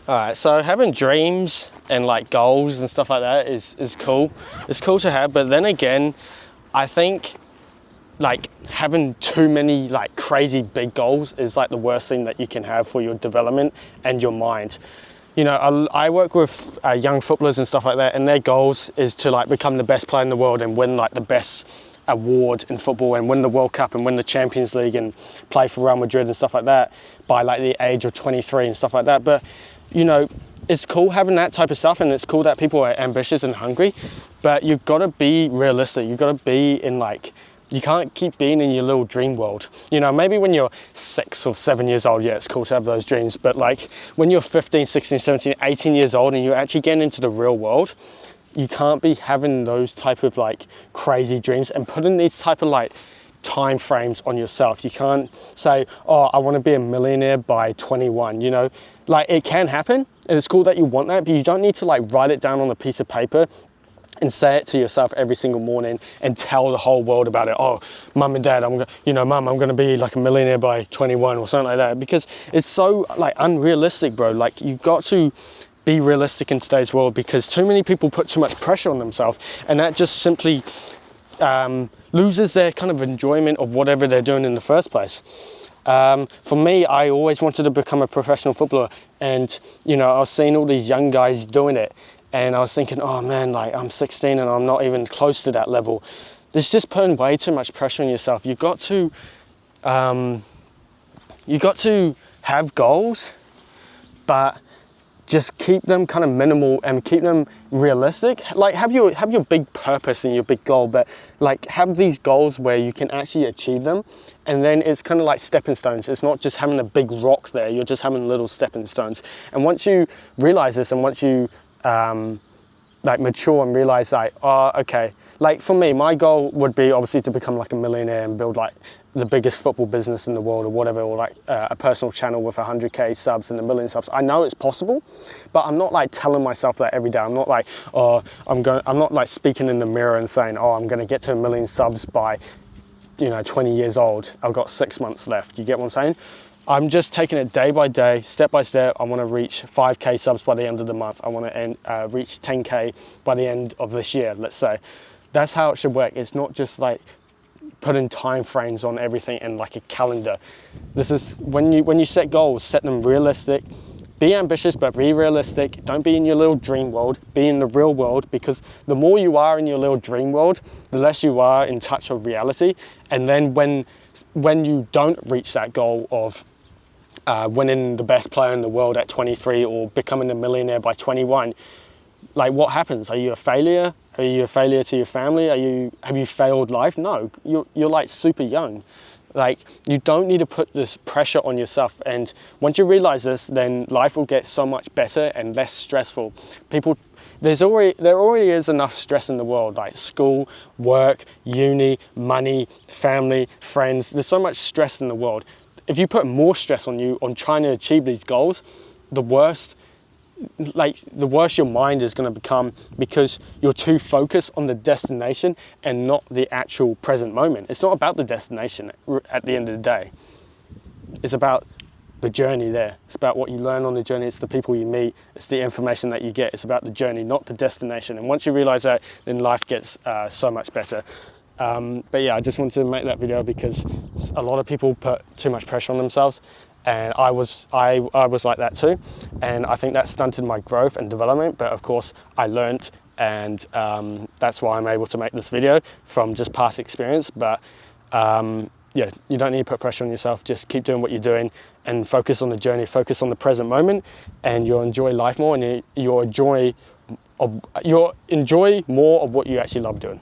All right, so having dreams and like goals and stuff like that is cool. It's cool to have, but then again, I think like having too many like crazy big goals is like the worst thing that you can have for your development and your mind. You know, I work with young footballers and stuff like that, and their goals is to like become the best player in the world and win like the best award in football and win the World Cup and win the Champions League and play for Real Madrid and stuff like that by like the age of 23 and stuff like that. But you know, it's cool having that type of stuff, and it's cool that people are ambitious and hungry, but you've got to be realistic. You've got to be in like, you can't keep being in your little dream world. You know, maybe when you're 6 or 7 years old, yeah, it's cool to have those dreams, but like when you're 15, 16, 17, 18 years old and you're actually getting into the real world, you can't be having those type of like crazy dreams and putting these type of like time frames on yourself. You can't say, oh, I want to be a millionaire by 21, you know, like it can happen and it's cool that you want that, but you don't need to like write it down on a piece of paper and say it to yourself every single morning and tell the whole world about it. Oh, mum and dad, I'm going to be like a millionaire by 21 or something like that, because it's so like unrealistic, bro. Like you got to be realistic in today's world, because too many people put too much pressure on themselves, and that just simply loses their kind of enjoyment of whatever they're doing in the first place. For me, I always wanted to become a professional footballer, and you know, I was seeing all these young guys doing it, and I was thinking, oh man, like I'm 16 and I'm not even close to that level. This just putting way too much pressure on yourself. You got to have goals, but just keep them kind of minimal and keep them realistic. Like have your big purpose and your big goal, but like have these goals where you can actually achieve them. And then it's kind of like stepping stones. It's not just having a big rock there, you're just having little stepping stones. And once you realize this, and once you like mature and realize like, oh, okay, like for me, my goal would be obviously to become like a millionaire and build like the biggest football business in the world or whatever, or like a personal channel with 100k subs and 1 million subs. I know it's possible, but I'm not like telling myself that every day. I'm not like, oh, I'm not like speaking in the mirror and saying, oh, I'm going to get to 1 million subs by, you know, 20 years old. I've got 6 months left. You get what I'm saying? I'm just taking it day by day, step by step. I want to reach 5k subs by the end of the month. I want to reach 10k by the end of this year, let's say. That's how it should work. It's not just like putting time frames on everything and like a calendar. This is when you set goals, set them realistic. Be ambitious, but be realistic. Don't be in your little dream world. Be in the real world, because the more you are in your little dream world, the less you are in touch with reality. And then when you don't reach that goal of winning the best player in the world at 23 or becoming a millionaire by 21, like what happens? Are you a failure? Are you a failure to your family? Have you failed life? No, you're like super young. Like you don't need to put this pressure on yourself. And once you realize this, then life will get so much better and less stressful. There already is enough stress in the world, like school, work, uni, money, family, friends. There's so much stress in the world. If you put more stress on you on trying to achieve these goals, the worse your mind is going to become, because you're too focused on the destination and not the actual present moment. It's not about the destination at the end of the day. It's about the journey there. It's about what you learn on the journey. It's the people you meet. It's the information that you get. It's about the journey, not the destination. And once you realize that, then life gets so much better. But yeah, I just wanted to make that video because a lot of people put too much pressure on themselves. And I was like that too, and I think that stunted my growth and development. But of course, I learned, and that's why I'm able to make this video from just past experience. But yeah, you don't need to put pressure on yourself. Just keep doing what you're doing and focus on the journey, focus on the present moment, and you'll enjoy life more, and you'll enjoy more of what you actually love doing.